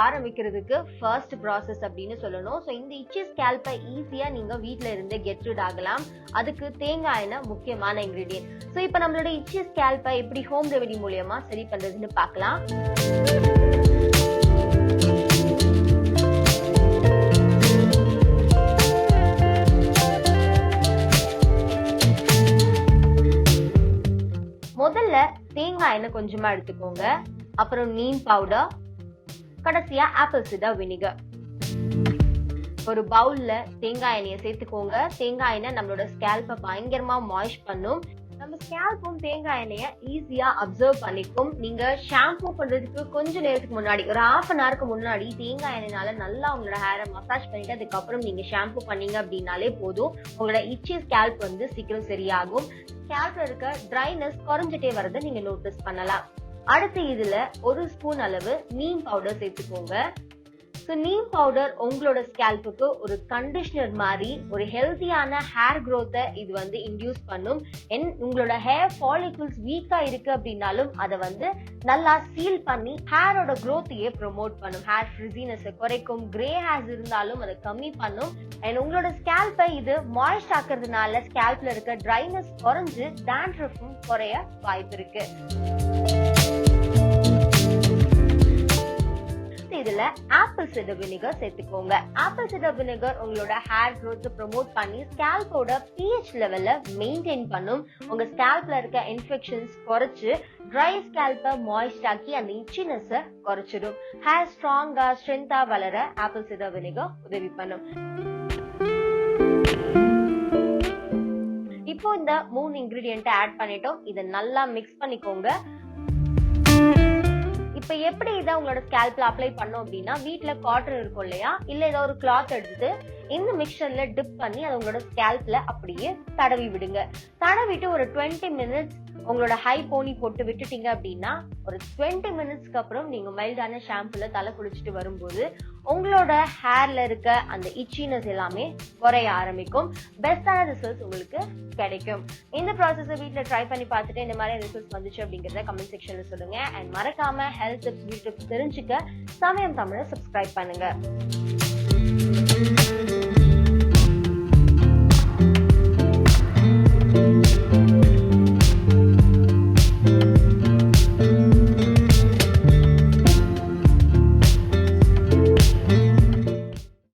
ஆரம்பிக்கிறதுக்கு first process அப்படின்னு சொல்லணும். ஸோ இந்த இச்சி ஸ்கேல்பை ஈஸியா நீங்க வீட்ல இருந்து கெட் ரிட் ஆகலாம். அதுக்கு தேங்காய் எண்ணெய் முக்கியமான இன்கிரீடியன்ட். ஸோ இப்போ நம்மளோட இச்சி ஸ்கேல்பை எப்படி ஹோம் ரெமெடி மூலியமா சரி பண்றதுன்னு பார்க்கலாம். முதல்ல தேங்காய் எண்ணெய் கொஞ்சமா எடுத்துக்கோங்க. அப்புறம் நீம் பவுடர், கடைசியா ஆப்பிள் சிடர் வினிகர். ஒரு பவுல்ல தேங்காய் எண்ணெயை சேர்த்துக்கோங்க. தேங்காய் எண்ணெய் நம்மளோட ஸ்கேல்பை பயங்கரமா மாய்ஸ்ட் பண்ணும். நம்ம ஸ்கேல்பும் தேங்காய் எண்ணெயை ஈஸியா அப்சர்வ் பண்ணிக்கும். நீங்க ஷாம்பூ பண்றதுக்கு கொஞ்ச நேரத்துக்கு முன்னாடி, ஒரு ½ அன் ஹவருக்கு முன்னாடி தேங்காய் எண்ணெய்னால நல்லா உங்களோட ஹேரை மசாஜ் பண்ணிட்டு அதுக்கப்புறம் நீங்க ஷாம்பூ பண்ணீங்க அப்படின்னாலே போதும். உங்களோட இச்சி ஸ்கேல்ப் வந்து சீக்கிரம் சரியாகும். ஸ்கேல்ப்ல இருக்க ட்ரைனஸ் குறைஞ்சிட்டே வரதை நீங்க நோட்டீஸ் பண்ணலாம். அடுத்து இதுல 1 ஸ்பூன் அளவு நீம் பவுடர் சேர்த்துக்கோங்க. நீம் பவுடர் உங்களோட ஸ்கேல்புக்கு ஒரு கண்டிஷனர் மாதிரி ஒரு ஹெல்தியான ஹேர் க்ரோத்தை இது வந்து இன்டியூஸ் பண்ணும். உங்களோட ஹேர் ஃபாலிகல்ஸ் வீக்கா இருக்கு அப்படின்னாலும் அதை வந்து நல்லா சீல் பண்ணி ஹேரோட க்ரோத்தையே ப்ரொமோட் பண்ணும். ஹேர் ஃப்ரிஸினஸை குறைக்கும். கிரே ஹேர்ஸ் இருந்தாலும் அதை கம்மி பண்ணும். அண்ட் உங்களோட ஸ்கேல்பை இது மாய்ஸ்ட் ஆக்குறதுனால ஸ்கேல்ப்ல இருக்க ட்ரைனஸ் குறைஞ்சு டாண்ட்ரஃபும் குறைய வாய்ப்பு இருக்கு. இதுல ஆப்பிள் சிடர் வினிகர் சேர்த்துக்கோங்க. ஆப்பிள் சிடர் வினிகர் உங்களோட ஹேர் க்ரோத் ப்ரமோட் பண்ணி ஸ்கேல்போட pH லெவல மெயின்டைன் பண்ணும். உங்க ஸ்கேல்ப்ல இருக்க இன்ஃபெக்ஷன்ஸ் குறைச்சு ட்ரை ஸ்கேல்பை மாய்ஸ்ட் ஆக்கி அந்த இச்சினஸ் குறைச்சிடும். ஹேர் ஸ்ட்ராங்கா ஸ்ட்ரென்த்தா வளர ஆப்பிள் சிடர் வினிகர் உதவி பண்ணும். இப்போ இந்த 3 இன்கிரீடியன்ட் ஆட் பண்ணிட்டோம். இதை நல்லா மிக்ஸ் பண்ணிக்கோங்க. இப்ப எப்படி இதை உங்களோட ஸ்கேல்ப்ல அப்ளை பண்ணோம் அப்படின்னா, வீட்ல காட்டன் இருக்கும் இல்லையா, இல்ல ஏதோ ஒரு கிளாத் எடுத்து இந்த மிக்சர்ல டிப் பண்ணி அதை உங்களோட ஸ்கேல்ப்ல அப்படியே தடவி விடுங்க. தடவிட்டு ஒரு 20 மினிட்ஸ் உங்களோட ஹை போனி போட்டு விட்டுட்டீங்க அப்படின்னா ஒரு 20 மினிட்ஸ்க்கு அப்புறம் நீங்க மைல்டான ஷாம்புல தலை குளிச்சுட்டு வரும்போது உங்களோட ஹேர்ல இருக்க அந்த இச்சினஸ் எல்லாமே குறைய ஆரம்பிக்கும். பெஸ்டான ரிசல்ட்ஸ் உங்களுக்கு கிடைக்கும். இந்த ப்ராசஸை வீட்ல ட்ரை பண்ணி பார்த்துட்டு இந்த மாதிரி ரிசல்ட்ஸ் வந்துச்சு அப்படிங்கறத கமெண்ட் செக்ஷன்ல சொல்லுங்க. அண்ட் மறக்காம ஹெல்த் டிப்ஸ் தெரிஞ்சுக்க சமயம் தமிழை சப்ஸ்கிரைப் பண்ணுங்க.